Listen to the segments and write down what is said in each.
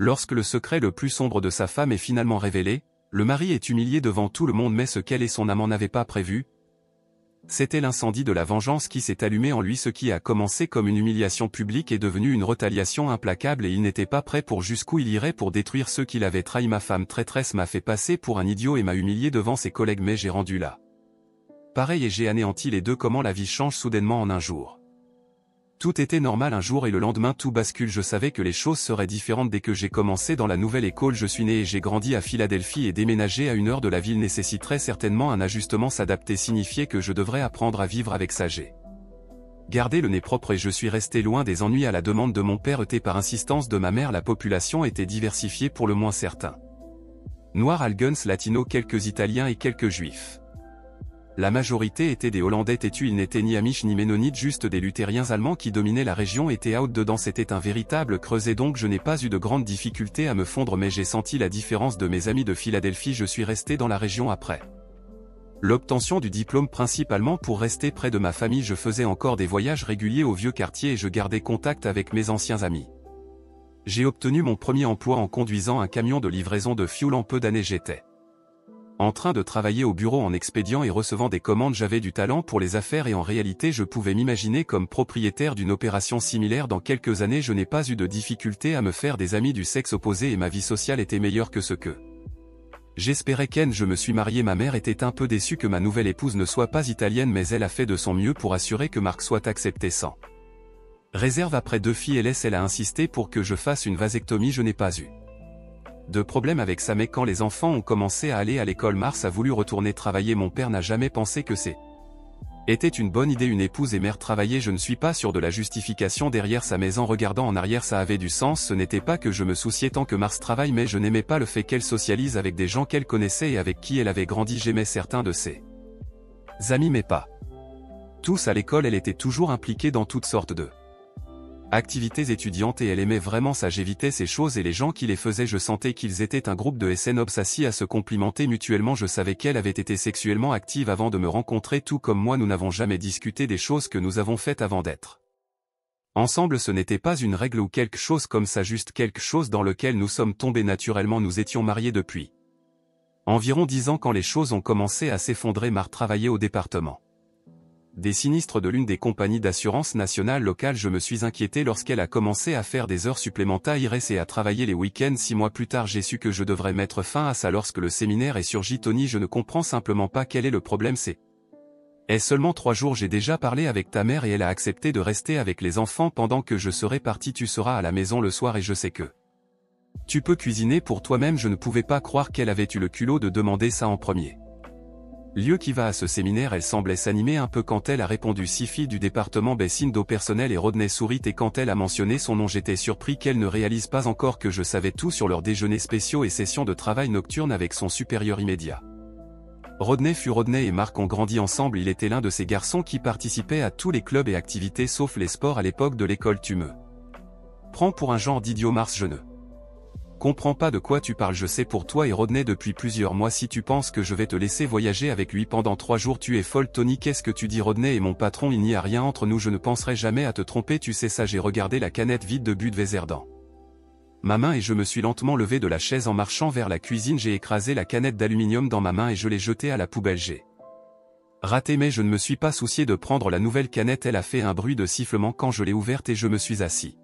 Lorsque le secret le plus sombre de sa femme est finalement révélé, le mari est humilié devant tout le monde mais ce qu'elle et son amant n'avaient pas prévu, c'était l'incendie de la vengeance qui s'est allumé en lui. Ce qui a commencé comme une humiliation publique est devenu une retaliation implacable et il n'était pas prêt pour jusqu'où il irait pour détruire ceux qu'il avait trahis. Ma femme traîtresse m'a fait passer pour un idiot et m'a humilié devant ses collègues mais j'ai rendu là. Pareil et j'ai anéanti les deux. Comment la vie change soudainement en un jour. Tout était normal un jour et le lendemain tout bascule. Je savais que les choses seraient différentes dès que j'ai commencé dans la nouvelle école. Je suis né et j'ai grandi à Philadelphie et déménager à 1 heure de la ville nécessiterait certainement un ajustement. S'adapter signifiait que je devrais apprendre à vivre avec ça. J'ai gardé le nez propre et je suis resté loin des ennuis à la demande de mon père et par insistance de ma mère. La population était diversifiée pour le moins certains. Noirs, Algens, latinos, quelques Italiens et quelques Juifs. La majorité étaient des Hollandais têtus. Ils n'étaient ni Amish ni Ménonites, juste des luthériens allemands qui dominaient la région. Étaient out dedans. C'était un véritable creuset donc je n'ai pas eu de grandes difficultés à me fondre mais j'ai senti la différence de mes amis de Philadelphie. Je suis resté dans la région après l'obtention du diplôme principalement pour rester près de ma famille. Je faisais encore des voyages réguliers au vieux quartier et je gardais contact avec mes anciens amis. J'ai obtenu mon premier emploi en conduisant un camion de livraison de fioul. En peu d'années j'étais en train de travailler au bureau en expédiant et recevant des commandes. J'avais du talent pour les affaires et en réalité je pouvais m'imaginer comme propriétaire d'une opération similaire dans quelques années. Je n'ai pas eu de difficulté à me faire des amis du sexe opposé et ma vie sociale était meilleure que ce que j'espérais. Ken, je me suis marié. Ma mère était un peu déçue que ma nouvelle épouse ne soit pas italienne mais elle a fait de son mieux pour assurer que Marc soit accepté sans réserve. Après 2 filles elle a insisté pour que je fasse une vasectomie. Je n'ai pas eu de problème avec ça mais quand les enfants ont commencé à aller à l'école, Mars a voulu retourner travailler. Mon père n'a jamais pensé que était une bonne idée. Une épouse et mère travailler. Je ne suis pas sûr de la justification derrière ça mais en regardant en arrière ça avait du sens. Ce n'était pas que je me souciais tant que Mars travaille mais je n'aimais pas le fait qu'elle socialise avec des gens qu'elle connaissait et avec qui elle avait grandi. J'aimais certains de ses amis mais pas tous. À l'école elle était toujours impliquée dans toutes sortes de activités étudiantes et elle aimait vraiment ça. J'évitais ces choses et les gens qui les faisaient. Je sentais qu'ils étaient un groupe de SNOBs assis à se complimenter mutuellement. Je savais qu'elle avait été sexuellement active avant de me rencontrer tout comme moi. Nous n'avons jamais discuté des choses que nous avons faites avant d'être ensemble. Ce n'était pas une règle ou quelque chose comme ça, juste quelque chose dans lequel nous sommes tombés naturellement. Nous étions mariés depuis environ 10 ans quand les choses ont commencé à s'effondrer. Mar travaillait au département des sinistres de l'une des compagnies d'assurance nationale locales. Je me suis inquiété lorsqu'elle a commencé à faire des heures supplémentaires et à travailler les week-ends. 6 mois plus tard j'ai su que je devrais mettre fin à ça. Lorsque le séminaire est surgi, Tony, je ne comprends simplement pas quel est le problème. C'est seulement 3 jours. J'ai déjà parlé avec ta mère et elle a accepté de rester avec les enfants pendant que je serai parti. Tu seras à la maison le soir et je sais que tu peux cuisiner pour toi-même. Je ne pouvais pas croire qu'elle avait eu le culot de demander ça en premier lieu. Qui va à ce séminaire? Elle semblait s'animer un peu quand elle a répondu. 6 filles du département Bessin d'eau personnel et Rodney sourit et quand elle a mentionné son nom j'étais surpris qu'elle ne réalise pas encore que je savais tout sur leurs déjeuners spéciaux et sessions de travail nocturne avec son supérieur immédiat. Rodney et Marc ont grandi ensemble. Il était l'un de ces garçons qui participait à tous les clubs et activités sauf les sports à l'époque de l'école. Tu me prends pour un genre d'idiot Mars? Je ne comprends pas de quoi tu parles. Je sais pour toi et Rodney depuis plusieurs mois. Si tu penses que je vais te laisser voyager avec lui pendant 3 jours, tu es folle. Tony, qu'est-ce que tu dis? Rodney est mon patron, il n'y a rien entre nous. Je ne penserai jamais à te tromper, tu sais ça. J'ai regardé la canette vide de Budweiser dans ma main et je me suis lentement levé de la chaise en marchant vers la cuisine. J'ai écrasé la canette d'aluminium dans ma main et je l'ai jetée à la poubelle. J'ai raté mais je ne me suis pas soucié de prendre la nouvelle canette. Elle a fait un bruit de sifflement quand je l'ai ouverte et je me suis assis.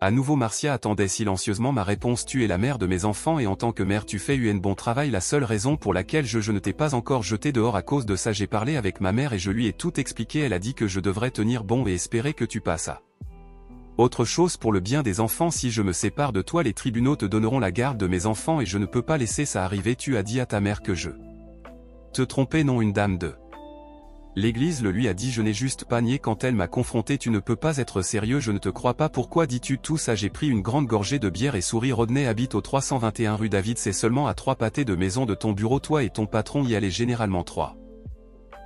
À nouveau Marcia attendait silencieusement ma réponse. Tu es la mère de mes enfants et en tant que mère tu fais un bon travail. La seule raison pour laquelle je ne t'ai pas encore jeté dehors à cause de ça. J'ai parlé avec ma mère et je lui ai tout expliqué. Elle a dit que je devrais tenir bon et espérer que tu passes à autre chose pour le bien des enfants. Si je me sépare de toi, les tribunaux te donneront la garde de mes enfants et je ne peux pas laisser ça arriver. Tu as dit à ta mère que je te trompais, non? Une dame de l'église le lui a dit. Je n'ai juste pas nié quand elle m'a confronté. Tu ne peux pas être sérieux, je ne te crois pas. Pourquoi dis-tu tout ça? J'ai pris une grande gorgée de bière et souri. Rodney habite au 321 rue David. C'est seulement à 3 pâtés de maison de ton bureau. Toi et ton patron y allez généralement 3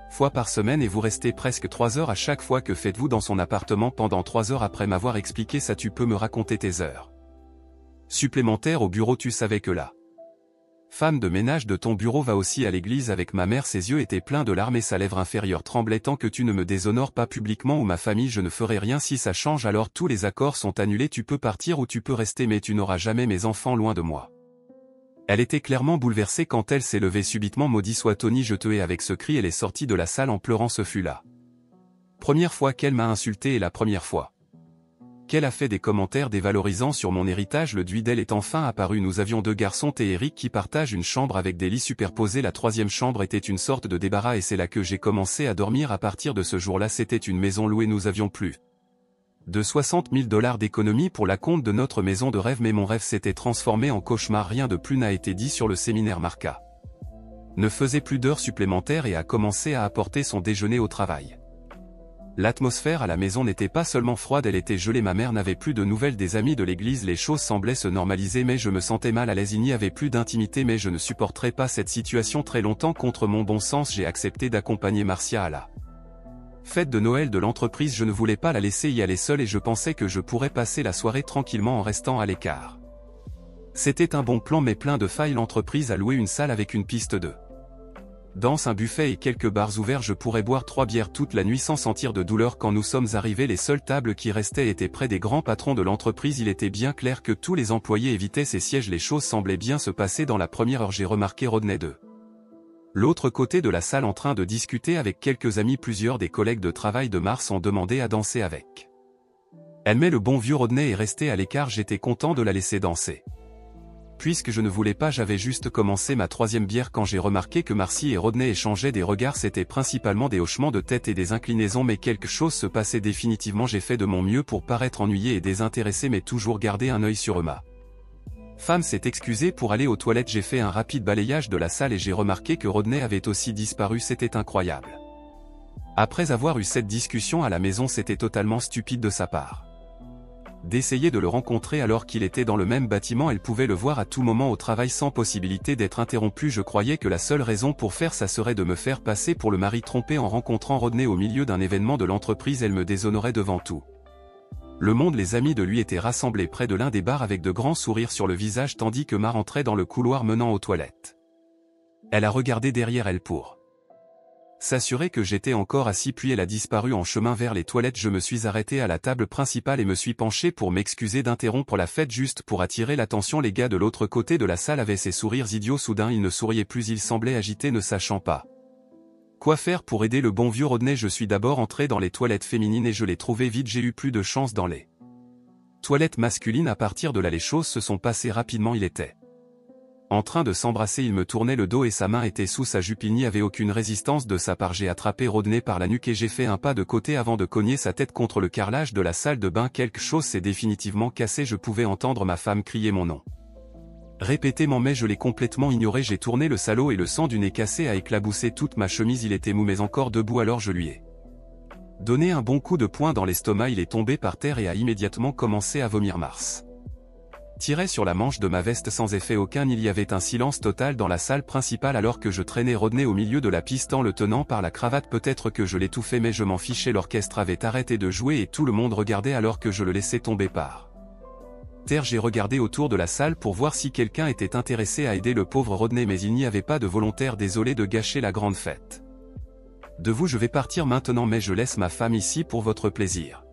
fois par semaine et vous restez presque 3 heures à chaque fois. Que faites-vous dans son appartement pendant 3 heures? Après m'avoir expliqué ça, tu peux me raconter tes heures supplémentaires au bureau? Tu savais que là Femme de ménage de ton bureau va aussi à l'église avec ma mère, ses yeux étaient pleins de larmes et sa lèvre inférieure tremblait. Tant que tu ne me déshonores pas publiquement ou ma famille, je ne ferai rien. Si ça change alors tous les accords sont annulés, tu peux partir ou tu peux rester mais tu n'auras jamais mes enfants loin de moi. Elle était clairement bouleversée quand elle s'est levée subitement. Maudit soit Tony, je te hais. Avec ce cri elle est sortie de la salle en pleurant. Ce fut la première fois qu'elle m'a insulté et la première fois qu'elle a fait des commentaires dévalorisants sur mon héritage. Le duel est enfin apparu. Nous avions 2 garçons, T et Eric, qui partagent une chambre avec des lits superposés. La 3e chambre était une sorte de débarras et c'est là que j'ai commencé à dormir. À partir de ce jour-là, c'était une maison louée. Nous avions plus de 60 000 $ d'économie pour la compte de notre maison de rêve, mais mon rêve s'était transformé en cauchemar. Rien de plus n'a été dit sur le séminaire. Marca ne faisait plus d'heures supplémentaires et a commencé à apporter son déjeuner au travail. L'atmosphère à la maison n'était pas seulement froide, elle était gelée. Ma mère n'avait plus de nouvelles des amis de l'église. Les choses semblaient se normaliser mais je me sentais mal à l'aise. Il n'y avait plus d'intimité mais je ne supporterais pas cette situation très longtemps. Contre mon bon sens, j'ai accepté d'accompagner Marcia à la fête de Noël de l'entreprise. Je ne voulais pas la laisser y aller seule et je pensais que je pourrais passer la soirée tranquillement en restant à l'écart. C'était un bon plan mais plein de failles. L'entreprise a loué une salle avec une piste de danse, un buffet et quelques bars ouverts. Je pourrais boire 3 bières toute la nuit sans sentir de douleur. Quand nous sommes arrivés, les seules tables qui restaient étaient près des grands patrons de l'entreprise. Il était bien clair que tous les employés évitaient ces sièges. Les choses semblaient bien se passer. Dans la première heure, j'ai remarqué Rodney de l'autre côté de la salle en train de discuter avec quelques amis. Plusieurs des collègues de travail de Mars ont demandé à danser avec elle, mais le bon vieux Rodney est resté à l'écart. J'étais content de la laisser danser. Puisque je ne voulais pas, j'avais juste commencé ma 3e bière quand j'ai remarqué que Marcy et Rodney échangeaient des regards. C'était principalement des hochements de tête et des inclinaisons, mais quelque chose se passait définitivement. J'ai fait de mon mieux pour paraître ennuyé et désintéressé mais toujours garder un œil sur eux. Ma femme s'est excusée pour aller aux toilettes. J'ai fait un rapide balayage de la salle et j'ai remarqué que Rodney avait aussi disparu. C'était incroyable. Après avoir eu cette discussion à la maison, c'était totalement stupide de sa part d'essayer de le rencontrer alors qu'il était dans le même bâtiment. Elle pouvait le voir à tout moment au travail sans possibilité d'être interrompue. Je croyais que la seule raison pour faire ça serait de me faire passer pour le mari trompé. En rencontrant Rodney au milieu d'un événement de l'entreprise, elle me déshonorait devant tout le monde. Les amis de lui étaient rassemblés près de l'un des bars avec de grands sourires sur le visage tandis que Ma rentrait dans le couloir menant aux toilettes. Elle a regardé derrière elle pour s'assurer que j'étais encore assis, puis elle a disparu en chemin vers les toilettes. Je me suis arrêté à la table principale et me suis penché pour m'excuser d'interrompre la fête juste pour attirer l'attention. Les gars de l'autre côté de la salle avaient ces sourires idiots. Soudain ils ne souriaient plus, ils semblaient agités ne sachant pas quoi faire pour aider le bon vieux Rodney. Je suis d'abord entré dans les toilettes féminines et je les trouvais vides. J'ai eu plus de chance dans les toilettes masculines. À partir de là les choses se sont passées rapidement. Il était en train de s'embrasser, il me tournait le dos et sa main était sous sa jupe. Il n'y avait aucune résistance de sa part. J'ai attrapé Rodney par la nuque et j'ai fait un pas de côté avant de cogner sa tête contre le carrelage de la salle de bain. Quelque chose s'est définitivement cassé. Je pouvais entendre ma femme crier mon nom répétément mais je l'ai complètement ignoré. J'ai tourné le salaud et le sang du nez cassé a éclaboussé toute ma chemise. Il était mou mais encore debout, alors je lui ai donné un bon coup de poing dans l'estomac. Il est tombé par terre et a immédiatement commencé à vomir. Mars tirait sur la manche de ma veste sans effet aucun. Il y avait un silence total dans la salle principale alors que je traînais Rodney au milieu de la piste en le tenant par la cravate. Peut-être que je l'étouffais mais je m'en fichais. L'orchestre avait arrêté de jouer et tout le monde regardait alors que je le laissais tomber par terre. J'ai regardé autour de la salle pour voir si quelqu'un était intéressé à aider le pauvre Rodney mais il n'y avait pas de volontaire. Désolé de gâcher la grande fête de vous, je vais partir maintenant mais je laisse ma femme ici pour votre plaisir.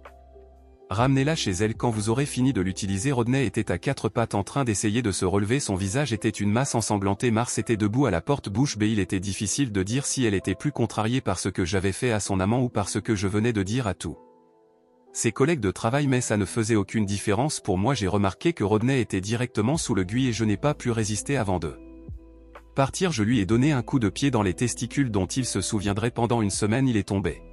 Ramenez-la chez elle quand vous aurez fini de l'utiliser. Rodney était à 4 pattes en train d'essayer de se relever. Son visage était une masse ensanglantée. Mars était debout à la porte, bouche bée. Il était difficile de dire si elle était plus contrariée par ce que j'avais fait à son amant ou par ce que je venais de dire à tous ses collègues de travail, mais ça ne faisait aucune différence pour moi. J'ai remarqué que Rodney était directement sous le gui et je n'ai pas pu résister. Avant de partir, je lui ai donné un coup de pied dans les testicules dont il se souviendrait pendant une semaine. Il est tombé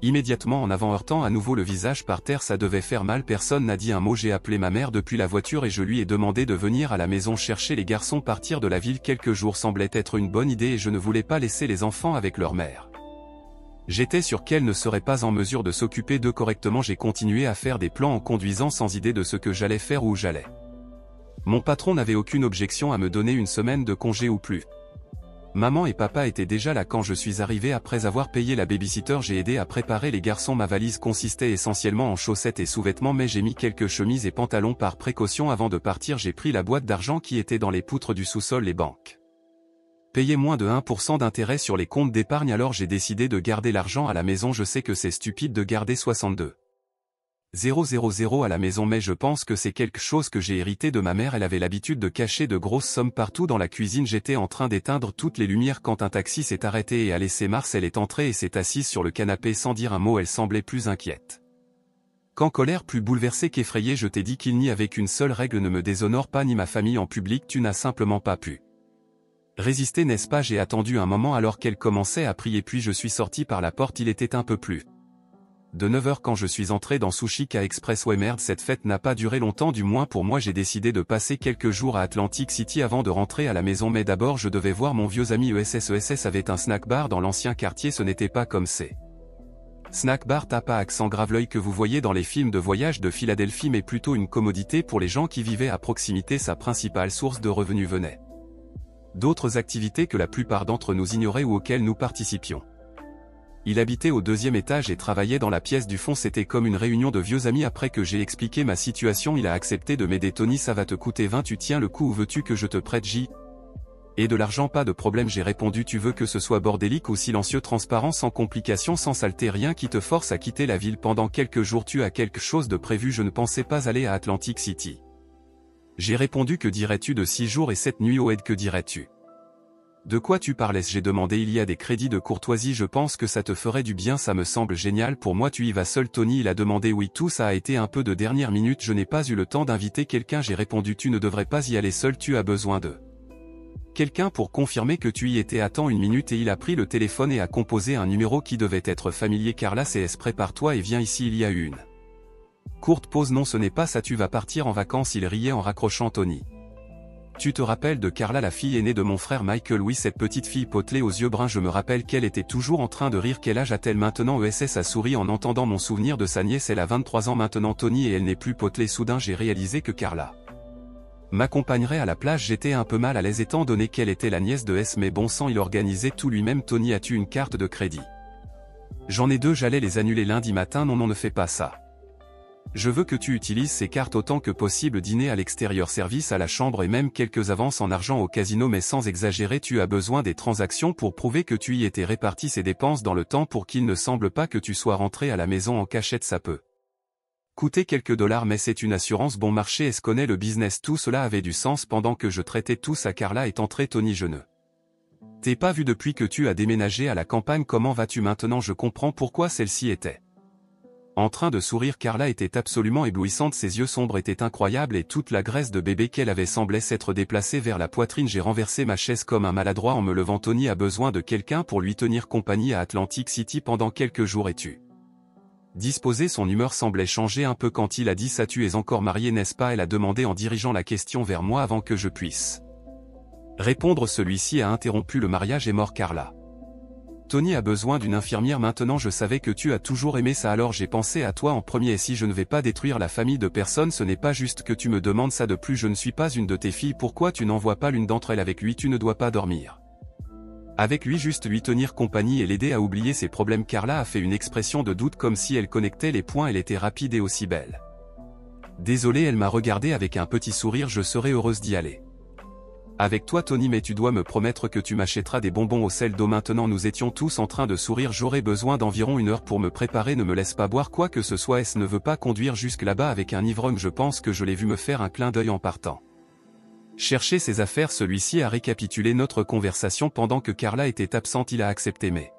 immédiatement en avant, heurtant à nouveau le visage par terre. Ça devait faire mal. Personne n'a dit un mot. J'ai appelé ma mère depuis la voiture et je lui ai demandé de venir à la maison chercher les garçons. Partir de la ville quelques jours semblait être une bonne idée et je ne voulais pas laisser les enfants avec leur mère. J'étais sûr qu'elle ne serait pas en mesure de s'occuper d'eux correctement. J'ai continué à faire des plans en conduisant sans idée de ce que j'allais faire ou où j'allais. Mon patron n'avait aucune objection à me donner une semaine de congé ou plus. Maman et papa étaient déjà là quand je suis arrivé. Après avoir payé la babysitter, j'ai aidé à préparer les garçons. Ma valise consistait essentiellement en chaussettes et sous-vêtements, mais j'ai mis quelques chemises et pantalons par précaution. Avant de partir, j'ai pris la boîte d'argent qui était dans les poutres du sous-sol. Les banques payaient moins de 1% d'intérêt sur les comptes d'épargne, alors j'ai décidé de garder l'argent à la maison. Je sais que c'est stupide de garder 62,000 à la maison, mais je pense que c'est quelque chose que j'ai hérité de ma mère. Elle avait l'habitude de cacher de grosses sommes partout dans la cuisine. J'étais en train d'éteindre toutes les lumières quand un taxi s'est arrêté et a laissé Marcel est entrée et s'est assise sur le canapé sans dire un mot. Elle semblait plus inquiète qu'en colère, plus bouleversée qu'effrayée. Je t'ai dit qu'il n'y avait qu'une seule règle: ne me déshonore pas ni ma famille en public. Tu n'as simplement pas pu résister, n'est-ce pas? J'ai attendu un moment alors qu'elle commençait à prier, puis je suis sorti par la porte. Il était un peu plus de 9h quand je suis entré dans Sushika Expressway. Merde, cette fête n'a pas duré longtemps, du moins pour moi. J'ai décidé de passer quelques jours à Atlantic City avant de rentrer à la maison, mais d'abord je devais voir mon vieux ami ESS. ESS avait un snack bar dans l'ancien quartier. Ce n'était pas comme ces snack bar tape à accent grave l'œil que vous voyez dans les films de voyage de Philadelphie, mais plutôt une commodité pour les gens qui vivaient à proximité. Sa principale source de revenus venait d'autres activités que la plupart d'entre nous ignoraient ou auxquelles nous participions. Il habitait au 2e étage et travaillait dans la pièce du fond. C'était comme une réunion de vieux amis. Après que j'ai expliqué ma situation, il a accepté de m'aider. Tony, ça va te coûter 20, tu tiens le coup ou veux-tu que je te prête J? Et de l'argent? Pas de problème, j'ai répondu. Tu veux que ce soit bordélique ou silencieux? Transparent, sans complication, sans saleté, rien qui te force à quitter la ville pendant quelques jours. Tu as quelque chose de prévu? Je ne pensais pas aller à Atlantic City. J'ai répondu. Que dirais-tu de 6 jours et 7 nuits au aide? Que dirais-tu? De quoi tu parlais? J'ai demandé. Il y a des crédits de courtoisie, je pense que ça te ferait du bien. Ça me semble génial pour moi. Tu y vas seul, Tony? Il a demandé. Oui, tout ça a été un peu de dernière minute, je n'ai pas eu le temps d'inviter quelqu'un. J'ai répondu. Tu ne devrais pas y aller seul, tu as besoin de quelqu'un pour confirmer que tu y étais. Attends une minute. Et il a pris le téléphone et a composé un numéro qui devait être familier. Carla CS, prépare-toi et viens ici. Il y a eu une courte pause. Non, ce n'est pas ça, tu vas partir en vacances. Il riait en raccrochant. Tony, tu te rappelles de Carla, la fille aînée de mon frère Michael? Oui, cette petite fille potelée aux yeux bruns. Je me rappelle qu'elle était toujours en train de rire. Quel âge a-t-elle maintenant? ESS a souri en entendant mon souvenir de sa nièce. Elle a 23 ans maintenant, Tony, et elle n'est plus potelée. Soudain j'ai réalisé que Carla m'accompagnerait à la plage. J'étais un peu mal à l'aise étant donné qu'elle était la nièce de S, mais bon sang, il organisait tout lui-même. Tony, as-tu une carte de crédit? J'en ai 2, j'allais les annuler lundi matin. Non, ne fais pas ça. Je veux que tu utilises ces cartes autant que possible. Dîner à l'extérieur, service à la chambre et même quelques avances en argent au casino, mais sans exagérer. Tu as besoin des transactions pour prouver que tu y étais. Répartis ces dépenses dans le temps pour qu'il ne semble pas que tu sois rentré à la maison en cachette. Ça peut coûter quelques dollars, mais c'est une assurance bon marché. Est-ce connaît le business? Tout cela avait du sens pendant que je traitais tout ça. Carla est entrée. Tony, je ne t'ai pas vu depuis que tu as déménagé à la campagne. Comment vas-tu maintenant? Je comprends pourquoi celle-ci était en train de sourire. Carla était absolument éblouissante, ses yeux sombres étaient incroyables et toute la graisse de bébé qu'elle avait semblait s'être déplacée vers la poitrine. J'ai renversé ma chaise comme un maladroit en me levant. Tony a besoin de quelqu'un pour lui tenir compagnie à Atlantic City pendant quelques jours. Es-tu disposé? Son humeur semblait changer un peu quand il a dit ça. Tu es encore marié, n'est-ce pas? Elle a demandé en dirigeant la question vers moi avant que je puisse répondre. Celui-ci a interrompu. Le mariage est mort, Carla. Tony a besoin d'une infirmière maintenant. Je savais que tu as toujours aimé ça, alors j'ai pensé à toi en premier. Et si je ne vais pas détruire la famille de personne, ce n'est pas juste que tu me demandes ça. De plus, je ne suis pas une de tes filles. Pourquoi tu n'envoies pas l'une d'entre elles avec lui? Tu ne dois pas dormir avec lui, juste lui tenir compagnie et l'aider à oublier ses problèmes. Carla a fait une expression de doute comme si elle connectait les points. Elle était rapide et aussi belle. Désolée, elle m'a regardé avec un petit sourire. Je serais heureuse d'y aller avec toi, Tony, mais tu dois me promettre que tu m'achèteras des bonbons au sel d'eau. Maintenant nous étions tous en train de sourire. J'aurais besoin d'environ 1 heure pour me préparer. Ne me laisse pas boire quoi que ce soit. S ne veut pas conduire jusque là-bas avec un ivrogne. Je pense que je l'ai vu me faire un clin d'œil en partant chercher ses affaires. Celui-ci a récapitulé notre conversation pendant que Carla était absente. Il a accepté mes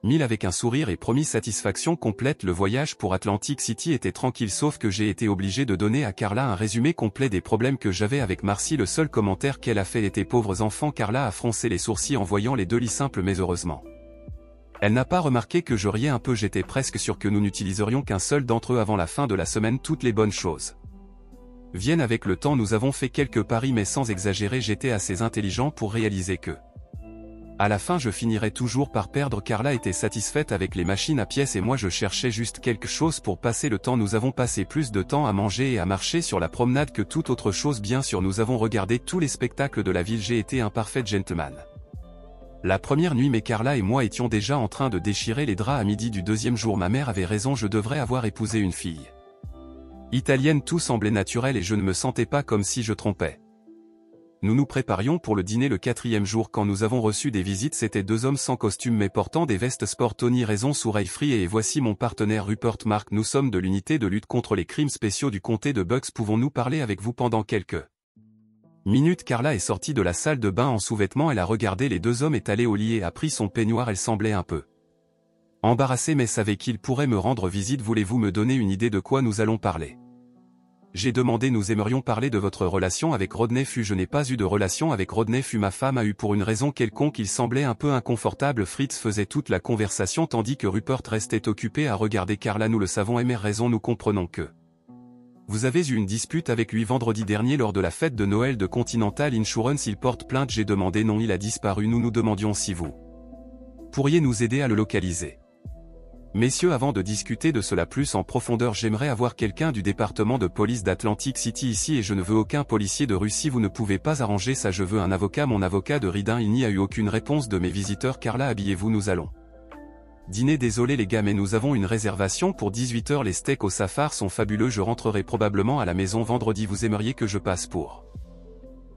mille avec un sourire et promis satisfaction complète. Le voyage pour Atlantic City était tranquille, sauf que j'ai été obligé de donner à Carla un résumé complet des problèmes que j'avais avec Marcy. Le seul commentaire qu'elle a fait était pauvres enfants. Carla a froncé les sourcils en voyant les 2 lits simples, mais heureusement elle n'a pas remarqué que je riais un peu. J'étais presque sûr que nous n'utiliserions qu'un seul d'entre eux avant la fin de la semaine. Toutes les bonnes choses viennent avec le temps. Nous avons fait quelques paris, mais sans exagérer, j'étais assez intelligent pour réaliser que à la fin je finirais toujours par perdre. Carla était satisfaite avec les machines à pièces et moi je cherchais juste quelque chose pour passer le temps. Nous avons passé plus de temps à manger et à marcher sur la promenade que toute autre chose. Bien sûr, nous avons regardé tous les spectacles de la ville. J'ai été un parfait gentleman La première nuit mais Carla et moi étions déjà en train de déchirer les draps à midi du deuxième jour. Ma mère avait raison, je devrais avoir épousé une fille italienne. Tout semblait naturel et je ne me sentais pas comme si je trompais. Nous nous préparions pour le dîner le quatrième jour quand nous avons reçu des visites. C'étaient deux hommes sans costume mais portant des vestes sport. Tony raison Soureille Free et voici mon partenaire Rupert Mark. Nous sommes de l'unité de lutte contre les crimes spéciaux du comté de Bucks. Pouvons-nous parler avec vous pendant quelques minutes? Carla est sortie de la salle de bain en sous-vêtements. Elle a regardé les deux hommes étalés au lit et a pris son peignoir. Elle semblait un peu embarrassée mais savait qu'ils pourraient me rendre visite. Voulez-vous me donner une idée de quoi nous allons parler? J'ai demandé. Nous aimerions parler de votre relation avec Rodney. Je n'ai pas eu de relation avec Rodney. Ma femme a eu pour une raison quelconque. Il semblait un peu inconfortable. Fritz faisait toute la conversation tandis que Rupert restait occupé à regarder Carla. Nous le savons. Mère raison. Nous comprenons que vous avez eu une dispute avec lui vendredi dernier lors de la fête de Noël de Continental Insurance. Il porte plainte. J'ai demandé. Non, il a disparu. Nous nous demandions si vous pourriez nous aider à le localiser. Messieurs, avant de discuter de cela plus en profondeur, j'aimerais avoir quelqu'un du département de police d'Atlantic City ici et je ne veux aucun policier de Russie. Vous ne pouvez pas arranger ça. Je veux un avocat. Mon avocat de Ridin. Il n'y a eu aucune réponse de mes visiteurs. Carla, habillez-vous. Nous allons dîner. Désolé les gars mais nous avons une réservation pour 18 h. Les steaks au safar sont fabuleux. Je rentrerai probablement à la maison vendredi. Vous aimeriez que je passe pour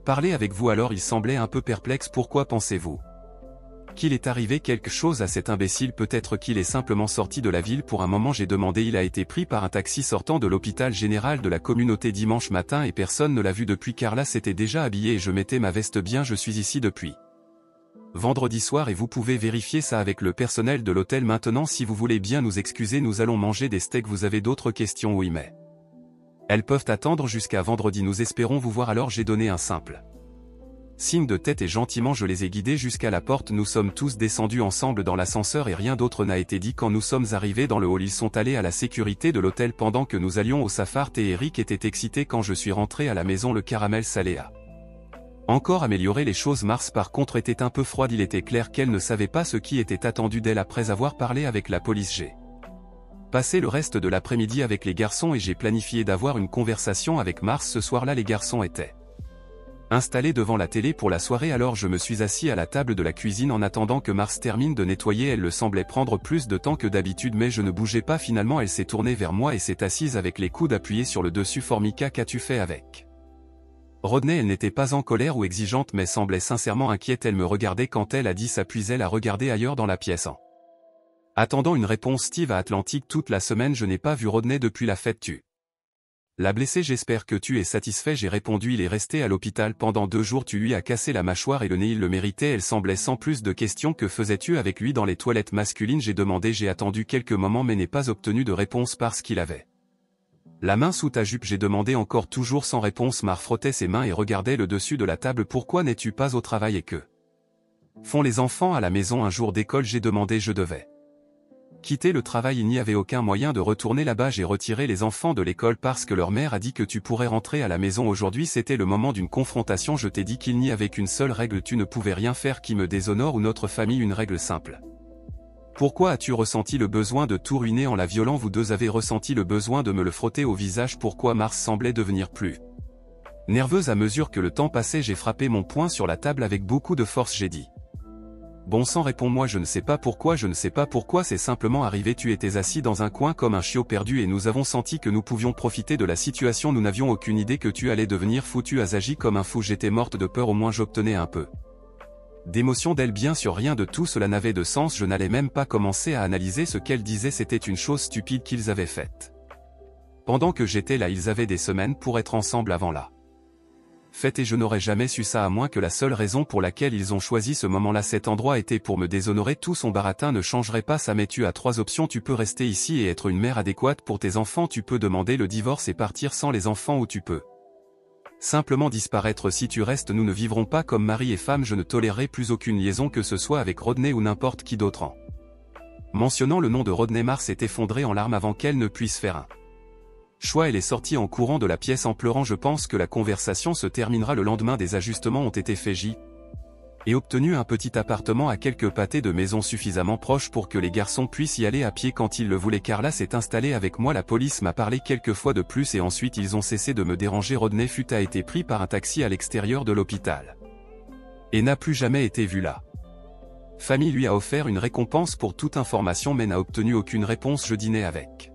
parler avec vous? Alors il semblait un peu perplexe. Pourquoi pensez-vous qu'il est arrivé quelque chose à cet imbécile? Peut-être qu'il est simplement sorti de la ville pour un moment. J'ai demandé. Il a été pris par un taxi sortant de l'hôpital général de la communauté dimanche matin et personne ne l'a vu depuis. Carla s'était déjà habillée et je mettais ma veste bien. Je suis ici depuis vendredi soir et vous pouvez vérifier ça avec le personnel de l'hôtel. Maintenant si vous voulez bien nous excuser, nous allons manger des steaks. Vous avez d'autres questions? Oui mais elles peuvent attendre jusqu'à vendredi. Nous espérons vous voir. Alors j'ai donné un simple signe de tête et gentiment je les ai guidés jusqu'à la porte. Nous sommes tous descendus ensemble dans l'ascenseur et rien d'autre n'a été dit. Quand nous sommes arrivés dans le hall, ils sont allés à la sécurité de l'hôtel pendant que nous allions au Safar. Et Eric était excité quand je suis rentré à la maison. Le caramel salé a encore amélioré les choses. Mars par contre était un peu froide. Il était clair qu'elle ne savait pas ce qui était attendu d'elle. Après avoir parlé avec la police, j'ai passé le reste de l'après-midi avec les garçons et j'ai planifié d'avoir une conversation avec Mars ce soir-là. Les garçons étaient installés devant la télé pour la soirée, alors je me suis assis à la table de la cuisine en attendant que Mars termine de nettoyer. Elle le semblait prendre plus de temps que d'habitude mais je ne bougeais pas. Finalement elle s'est tournée vers moi et s'est assise avec les coudes appuyés sur le dessus. Formica, qu'as-tu fait avec Rodney? Elle n'était pas en colère ou exigeante mais semblait sincèrement inquiète. Elle me regardait quand elle a dit ça puis elle a regardé ailleurs dans la pièce en attendant une réponse. Steve à Atlantic toute la semaine. Je n'ai pas vu Rodney depuis la fête. Tu l'as blessé? J'espère que tu es satisfait. J'ai répondu. Il est resté à l'hôpital pendant 2 jours. Tu lui as cassé la mâchoire et le nez. Il le méritait. Elle semblait sans plus de questions. Que faisais-tu avec lui dans les toilettes masculines? J'ai demandé. J'ai attendu quelques moments mais n'ai pas obtenu de réponse parce qu'il avait la main sous ta jupe. J'ai demandé encore toujours sans réponse. Mar frottait ses mains et regardait le dessus de la table. Pourquoi n'es-tu pas au travail et que font les enfants à la maison un jour d'école? J'ai demandé. Je devais quitter le travail. Il n'y avait aucun moyen de retourner là-bas. J'ai retiré les enfants de l'école parce que leur mère a dit que tu pourrais rentrer à la maison aujourd'hui. C'était le moment d'une confrontation. Je t'ai dit qu'il n'y avait qu'une seule règle. Tu ne pouvais rien faire qui me déshonore ou notre famille. Une règle simple. Pourquoi as-tu ressenti le besoin de tout ruiner en la violant? Vous deux avez ressenti le besoin de me le frotter au visage. Pourquoi? Mars semblait devenir plus nerveuse à mesure que le temps passait. J'ai frappé mon poing sur la table avec beaucoup de force. J'ai dit. Bon sang, réponds-moi. Je ne sais pas pourquoi. Je ne sais pas pourquoi. C'est simplement arrivé. Tu étais assis dans un coin comme un chiot perdu et nous avons senti que nous pouvions profiter de la situation. Nous n'avions aucune idée que tu allais devenir fou. Tu as agi comme un fou. J'étais morte de peur. Au moins j'obtenais un peu d'émotion d'elle. Bien sûr rien de tout cela n'avait de sens. Je n'allais même pas commencer à analyser ce qu'elle disait. C'était une chose stupide qu'ils avaient faite. Pendant que j'étais là, ils avaient des semaines pour être ensemble avant la fête et je n'aurais jamais su ça à moins que la seule raison pour laquelle ils ont choisi ce moment-là, cet endroit, était pour me déshonorer. Tout son baratin ne changerait pas ça. Mais tu as 3 options. Tu peux rester ici et être une mère adéquate pour tes enfants. Tu peux demander le divorce et partir sans les enfants ou tu peux simplement disparaître. Si tu restes, nous ne vivrons pas comme mari et femme. Je ne tolérerai plus aucune liaison que ce soit avec Rodney ou n'importe qui d'autre. En mentionnant le nom de Rodney, Mars s'est effondrée en larmes avant qu'elle ne puisse faire un choix. Elle est sortie en courant de la pièce en pleurant. Je pense que la conversation se terminera le lendemain. Des ajustements ont été faits. J et obtenu un petit appartement à quelques pâtés de maison suffisamment proche pour que les garçons puissent y aller à pied quand ils le voulaient. Carla s'est installée avec moi. La police m'a parlé quelques fois de plus et ensuite ils ont cessé de me déranger. Rodney a été pris par un taxi à l'extérieur de l'hôpital et n'a plus jamais été vu là. Famille lui a offert une récompense pour toute information mais n'a obtenu aucune réponse. Je dînais avec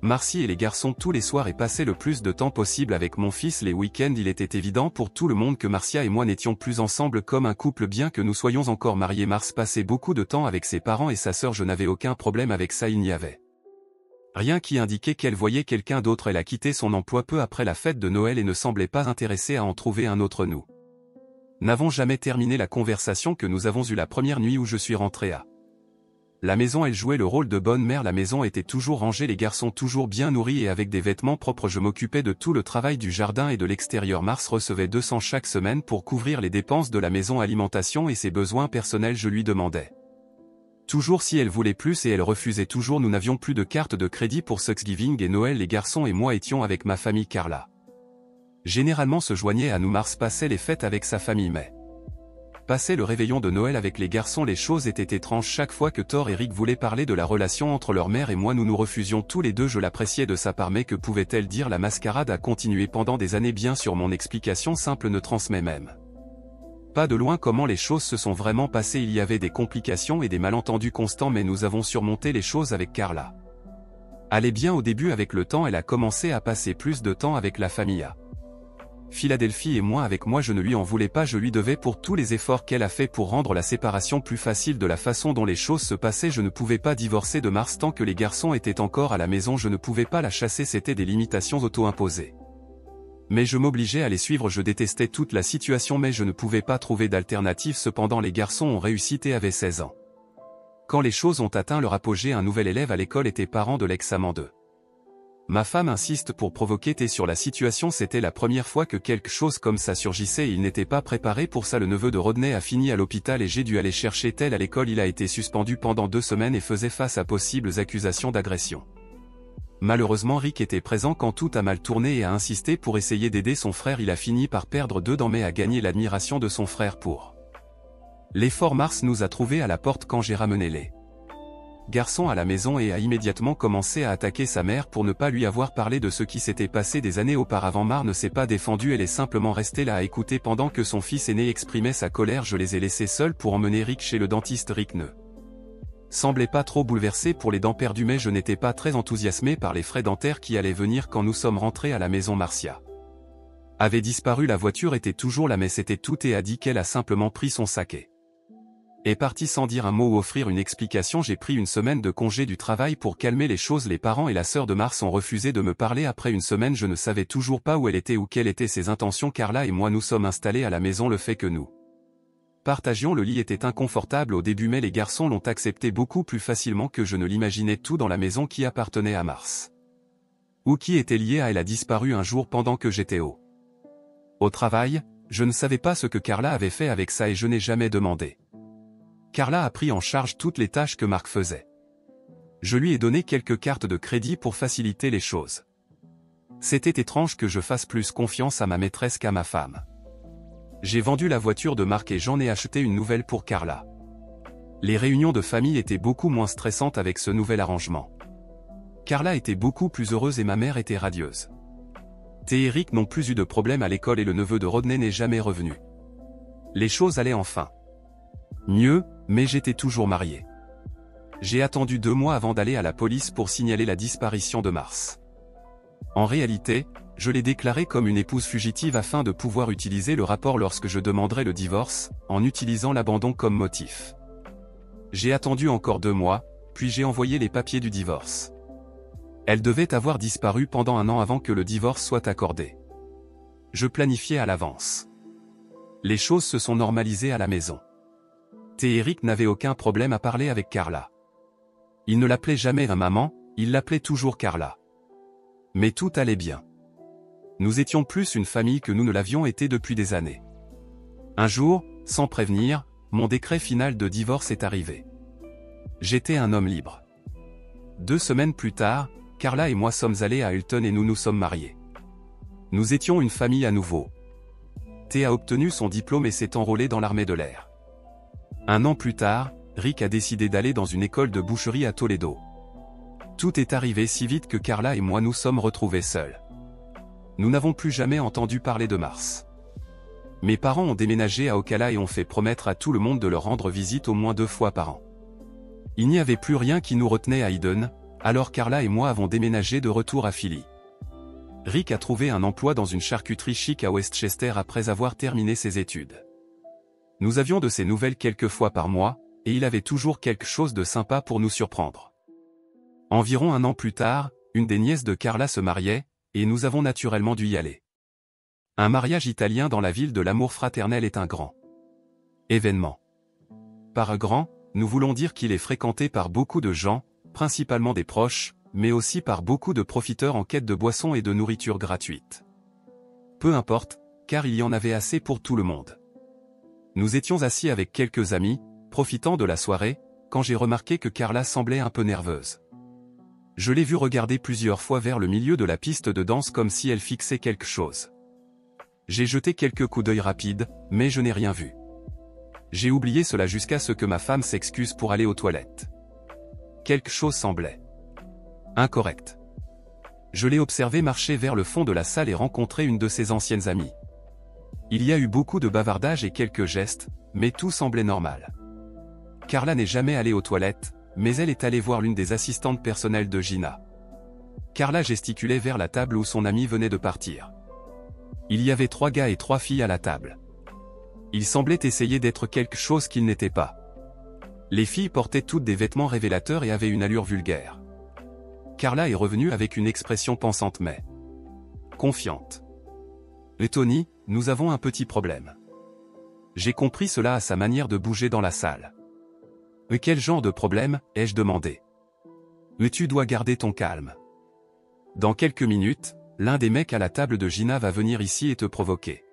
Marcy et les garçons tous les soirs et passais le plus de temps possible avec mon fils les week-ends. Il était évident pour tout le monde que Marcia et moi n'étions plus ensemble comme un couple bien que nous soyons encore mariés. Mars passait beaucoup de temps avec ses parents et sa sœur. Je n'avais aucun problème avec ça, il n'y avait rien qui indiquait qu'elle voyait quelqu'un d'autre. Elle a quitté son emploi peu après la fête de Noël et ne semblait pas intéressée à en trouver un autre. Nous n'avons jamais terminé la conversation que nous avons eue la première nuit où je suis rentré à la maison. Elle jouait le rôle de bonne mère. La maison était toujours rangée, les garçons toujours bien nourris et avec des vêtements propres. Je m'occupais de tout le travail du jardin et de l'extérieur. Mars recevait 200 chaque semaine pour couvrir les dépenses de la maison, alimentation et ses besoins personnels. Je lui demandais toujours si elle voulait plus et elle refusait toujours. Nous n'avions plus de carte de crédit pour Thanksgiving et Noël. Les garçons et moi étions avec ma famille. Carla généralement se joignait à nous. Mars passait les fêtes avec sa famille mais passait le réveillon de Noël avec les garçons. Les choses étaient étranges chaque fois que Thor et Rick voulaient parler de la relation entre leur mère et moi. Nous nous refusions tous les deux. Je l'appréciais de sa part mais que pouvait-elle dire? La mascarade a continué pendant des années. Bien sûr mon explication simple ne transmet même pas de loin comment les choses se sont vraiment passées. Il y avait des complications et des malentendus constants mais nous avons surmonté les choses avec Carla. Allait bien au début. Avec le temps elle a commencé à passer plus de temps avec la famille à Philadelphie et moi avec moi. Je ne lui en voulais pas, je lui devais pour tous les efforts qu'elle a fait pour rendre la séparation plus facile. De la façon dont les choses se passaient, je ne pouvais pas divorcer de Mars tant que les garçons étaient encore à la maison. Je ne pouvais pas la chasser, c'était des limitations auto-imposées. Mais je m'obligeais à les suivre. Je détestais toute la situation mais je ne pouvais pas trouver d'alternative. Cependant les garçons ont réussi et avaient 16 ans. Quand les choses ont atteint leur apogée, un nouvel élève à l'école était parent de l'ex-amant de ma femme insiste pour provoquer sur la situation. C'était la première fois que quelque chose comme ça surgissait et il n'était pas préparé pour ça. Le neveu de Rodney a fini à l'hôpital et j'ai dû aller chercher tel à l'école. Il a été suspendu pendant 2 semaines et faisait face à possibles accusations d'agression. Malheureusement Rick était présent quand tout a mal tourné et a insisté pour essayer d'aider son frère. Il a fini par perdre 2 dents mais a gagné l'admiration de son frère pour l'effort. Mars nous a trouvés à la porte quand j'ai ramené les garçon à la maison et a immédiatement commencé à attaquer sa mère pour ne pas lui avoir parlé de ce qui s'était passé des années auparavant. Mar ne s'est pas défendue, elle est simplement restée là à écouter pendant que son fils aîné exprimait sa colère. Je les ai laissés seuls pour emmener Rick chez le dentiste. Rick ne semblait pas trop bouleversé pour les dents perdues mais je n'étais pas très enthousiasmé par les frais dentaires qui allaient venir quand nous sommes rentrés à la maison. Marcia avait disparu, la voiture était toujours là mais c'était tout et a dit qu'elle a simplement pris son sac et est parti sans dire un mot ou offrir une explication. J'ai pris une semaine de congé du travail pour calmer les choses. Les parents et la sœur de Mars ont refusé de me parler. Après une semaine je ne savais toujours pas où elle était ou quelles étaient ses intentions. Carla et moi nous sommes installés à la maison. Le fait que nous partagions le lit était inconfortable au début mais les garçons l'ont accepté beaucoup plus facilement que je ne l'imaginais. Tout dans la maison qui appartenait à Mars ou qui était lié à elle a disparu un jour pendant que j'étais au travail. Je ne savais pas ce que Carla avait fait avec ça et je n'ai jamais demandé. Carla a pris en charge toutes les tâches que Mark faisait. Je lui ai donné quelques cartes de crédit pour faciliter les choses. C'était étrange que je fasse plus confiance à ma maîtresse qu'à ma femme. J'ai vendu la voiture de Mark et j'en ai acheté une nouvelle pour Carla. Les réunions de famille étaient beaucoup moins stressantes avec ce nouvel arrangement. Carla était beaucoup plus heureuse et ma mère était radieuse. Thé et Rick n'ont plus eu de problème à l'école et le neveu de Rodney n'est jamais revenu. Les choses allaient enfin mieux, mais j'étais toujours marié. J'ai attendu 2 mois avant d'aller à la police pour signaler la disparition de Mars. En réalité, je l'ai déclarée comme une épouse fugitive afin de pouvoir utiliser le rapport lorsque je demanderai le divorce, en utilisant l'abandon comme motif. J'ai attendu encore 2 mois, puis j'ai envoyé les papiers du divorce. Elle devait avoir disparu pendant 1 an avant que le divorce soit accordé. Je planifiais à l'avance. Les choses se sont normalisées à la maison. Thé et Rick n'avaient aucun problème à parler avec Carla. Il ne l'appelait jamais ma maman, il l'appelait toujours Carla. Mais tout allait bien. Nous étions plus une famille que nous ne l'avions été depuis des années. Un jour, sans prévenir, mon décret final de divorce est arrivé. J'étais un homme libre. 2 semaines plus tard, Carla et moi sommes allés à Hilton et nous nous sommes mariés. Nous étions une famille à nouveau. Thé a obtenu son diplôme et s'est enrôlé dans l'armée de l'air. 1 an plus tard, Rick a décidé d'aller dans une école de boucherie à Toledo. Tout est arrivé si vite que Carla et moi nous sommes retrouvés seuls. Nous n'avons plus jamais entendu parler de Mars. Mes parents ont déménagé à Ocala et ont fait promettre à tout le monde de leur rendre visite au moins 2 fois par an. Il n'y avait plus rien qui nous retenait à Eden, alors Carla et moi avons déménagé de retour à Philly. Rick a trouvé un emploi dans une charcuterie chic à Westchester après avoir terminé ses études. Nous avions de ses nouvelles quelques fois par mois, et il avait toujours quelque chose de sympa pour nous surprendre. Environ 1 an plus tard, une des nièces de Carla se mariait, et nous avons naturellement dû y aller. Un mariage italien dans la ville de l'amour fraternel est un grand événement. Par grand, nous voulons dire qu'il est fréquenté par beaucoup de gens, principalement des proches, mais aussi par beaucoup de profiteurs en quête de boissons et de nourriture gratuite. Peu importe, car il y en avait assez pour tout le monde. Nous étions assis avec quelques amis, profitant de la soirée, quand j'ai remarqué que Carla semblait un peu nerveuse. Je l'ai vue regarder plusieurs fois vers le milieu de la piste de danse comme si elle fixait quelque chose. J'ai jeté quelques coups d'œil rapides, mais je n'ai rien vu. J'ai oublié cela jusqu'à ce que ma femme s'excuse pour aller aux toilettes. Quelque chose semblait incorrect. Je l'ai observé marcher vers le fond de la salle et rencontrer une de ses anciennes amies. Il y a eu beaucoup de bavardage et quelques gestes, mais tout semblait normal. Carla n'est jamais allée aux toilettes, mais elle est allée voir l'une des assistantes personnelles de Gina. Carla gesticulait vers la table où son amie venait de partir. Il y avait 3 gars et 3 filles à la table. Ils semblaient essayer d'être quelque chose qu'ils n'étaient pas. Les filles portaient toutes des vêtements révélateurs et avaient une allure vulgaire. Carla est revenue avec une expression pensante mais confiante. Et Tony, nous avons un petit problème. J'ai compris cela à sa manière de bouger dans la salle. Et quel genre de problème, ai-je demandé. Mais tu dois garder ton calme. Dans quelques minutes, l'un des mecs à la table de Gina va venir ici et te provoquer.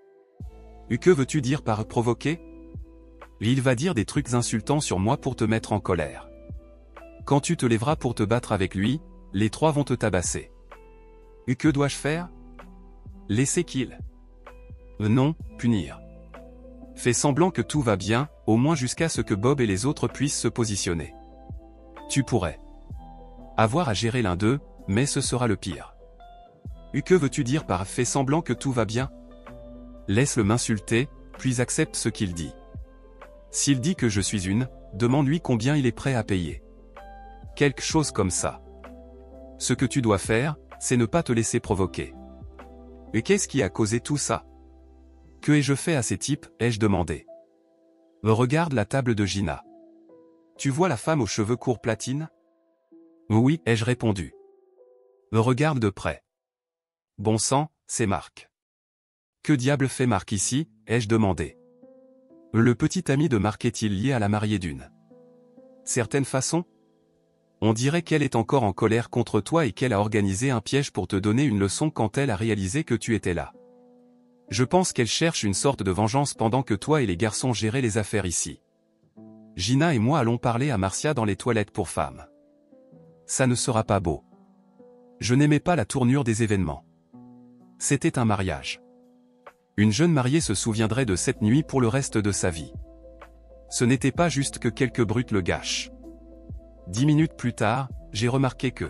Et que veux-tu dire par provoquer? Il va dire des trucs insultants sur moi pour te mettre en colère. Quand tu te lèveras pour te battre avec lui, les 3 vont te tabasser. Et que dois-je faire? Laisser qu'il. Non, punir. Fais semblant que tout va bien, au moins jusqu'à ce que Bob et les autres puissent se positionner. Tu pourrais avoir à gérer l'un d'eux, mais ce sera le pire. Et que veux-tu dire par fais semblant que tout va bien? Laisse-le m'insulter, puis accepte ce qu'il dit. S'il dit que je suis une, demande-lui combien il est prêt à payer. Quelque chose comme ça. Ce que tu dois faire, c'est ne pas te laisser provoquer. Et qu'est-ce qui a causé tout ça? Que ai-je fait à ces types, ai-je demandé. Regarde la table de Gina. Tu vois la femme aux cheveux courts platine? Oui, ai-je répondu. Regarde de près. Bon sang, c'est Marc. Que diable fait Marc ici, ai-je demandé. Le petit ami de Marc est-il lié à la mariée d'une certaine façon? On dirait qu'elle est encore en colère contre toi et qu'elle a organisé un piège pour te donner une leçon quand elle a réalisé que tu étais là. Je pense qu'elle cherche une sorte de vengeance pendant que toi et les garçons géraient les affaires ici. Gina et moi allons parler à Marcia dans les toilettes pour femmes. Ça ne sera pas beau. Je n'aimais pas la tournure des événements. C'était un mariage. Une jeune mariée se souviendrait de cette nuit pour le reste de sa vie. Ce n'était pas juste que quelques brutes le gâchent. 10 minutes plus tard, j'ai remarqué que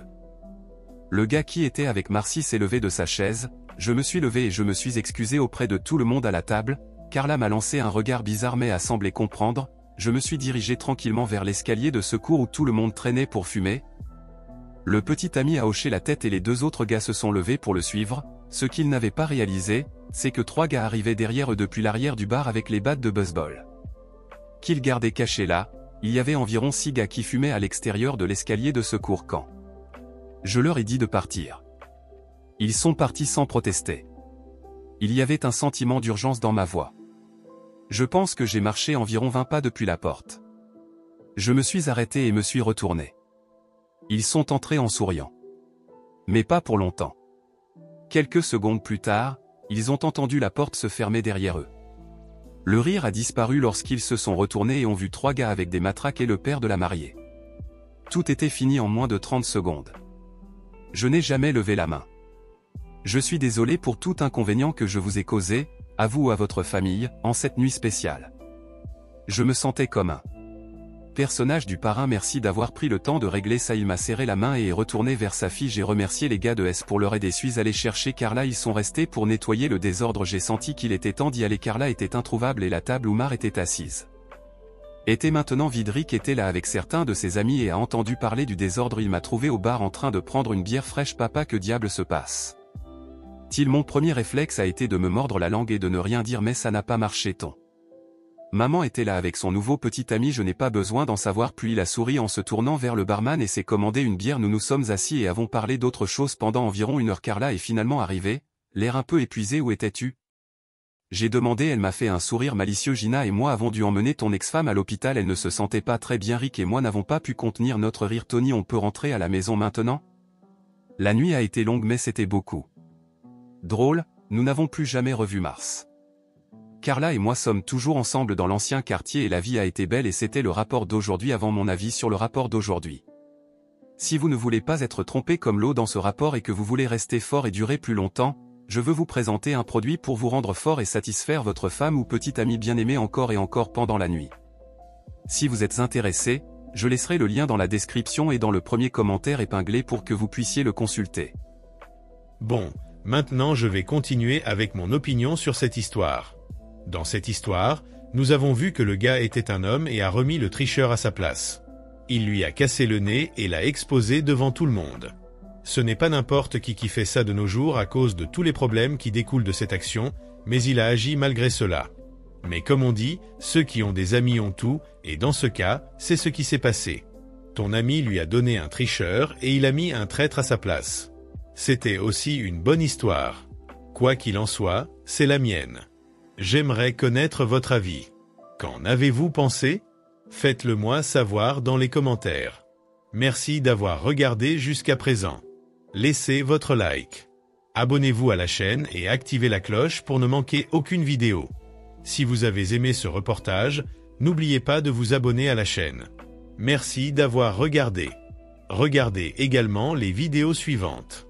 le gars qui était avec Marcy s'est levé de sa chaise, je me suis levé et je me suis excusé auprès de tout le monde à la table. Carla m'a lancé un regard bizarre mais a semblé comprendre, je me suis dirigé tranquillement vers l'escalier de secours où tout le monde traînait pour fumer. Le petit ami a hoché la tête et les 2 autres gars se sont levés pour le suivre. Ce qu'ils n'avaient pas réalisé, c'est que 3 gars arrivaient derrière eux depuis l'arrière du bar avec les battes de baseball qu'ils gardaient cachés là. Il y avait environ 6 gars qui fumaient à l'extérieur de l'escalier de secours quand je leur ai dit de partir. Ils sont partis sans protester. Il y avait un sentiment d'urgence dans ma voix. Je pense que j'ai marché environ 20 pas depuis la porte. Je me suis arrêté et me suis retourné. Ils sont entrés en souriant. Mais pas pour longtemps. Quelques secondes plus tard, ils ont entendu la porte se fermer derrière eux. Le rire a disparu lorsqu'ils se sont retournés et ont vu 3 gars avec des matraques et le père de la mariée. Tout était fini en moins de 30 secondes. Je n'ai jamais levé la main. Je suis désolé pour tout inconvénient que je vous ai causé, à vous ou à votre famille, en cette nuit spéciale. Je me sentais comme un Personnage du parrain, merci d'avoir pris le temps de régler ça. Il m'a serré la main et est retourné vers sa fille. J'ai remercié les gars de S pour leur aider. Suis allé chercher Carla, ils sont restés pour nettoyer le désordre. J'ai senti qu'il était temps d'y aller. Carla était introuvable et la table où Mar était assise était maintenant vide. Rick était là avec certains de ses amis et a entendu parler du désordre. Il m'a trouvé au bar en train de prendre une bière fraîche. Papa, que diable se passe? Mon premier réflexe a été de me mordre la langue et de ne rien dire, mais ça n'a pas marché. Maman était là avec son nouveau petit ami. Je n'ai pas besoin d'en savoir plus. Il a souri en se tournant vers le barman et s'est commandé une bière. Nous nous sommes assis et avons parlé d'autre chose pendant environ 1 heure. Carla est finalement arrivée, l'air un peu épuisé. Où étais-tu? J'ai demandé. Elle m'a fait un sourire malicieux. Gina et moi avons dû emmener ton ex-femme à l'hôpital. Elle ne se sentait pas très bien. Rick et moi n'avons pas pu contenir notre rire. Tony, on peut rentrer à la maison maintenant? La nuit a été longue mais c'était beaucoup drôle. Nous n'avons plus jamais revu Mars. Carla et moi sommes toujours ensemble dans l'ancien quartier et la vie a été belle. Et c'était le rapport d'aujourd'hui. Avant mon avis sur le rapport d'aujourd'hui. Si vous ne voulez pas être trompé comme l'eau dans ce rapport et que vous voulez rester fort et durer plus longtemps, je veux vous présenter un produit pour vous rendre fort et satisfaire votre femme ou petit ami bien-aimé encore et encore pendant la nuit. Si vous êtes intéressé, je laisserai le lien dans la description et dans le premier commentaire épinglé pour que vous puissiez le consulter. Bon, maintenant je vais continuer avec mon opinion sur cette histoire. Dans cette histoire, nous avons vu que le gars était un homme et a remis le tricheur à sa place. Il lui a cassé le nez et l'a exposé devant tout le monde. Ce n'est pas n'importe qui fait ça de nos jours à cause de tous les problèmes qui découlent de cette action, mais il a agi malgré cela. Mais comme on dit, ceux qui ont des amis ont tout, et dans ce cas, c'est ce qui s'est passé. Ton ami lui a donné un tricheur et il a mis un traître à sa place. C'était aussi une bonne histoire. Quoi qu'il en soit, c'est la mienne. J'aimerais connaître votre avis. Qu'en avez-vous pensé? Faites-le moi savoir dans les commentaires. Merci d'avoir regardé jusqu'à présent. Laissez votre like. Abonnez-vous à la chaîne et activez la cloche pour ne manquer aucune vidéo. Si vous avez aimé ce reportage, n'oubliez pas de vous abonner à la chaîne. Merci d'avoir regardé. Regardez également les vidéos suivantes.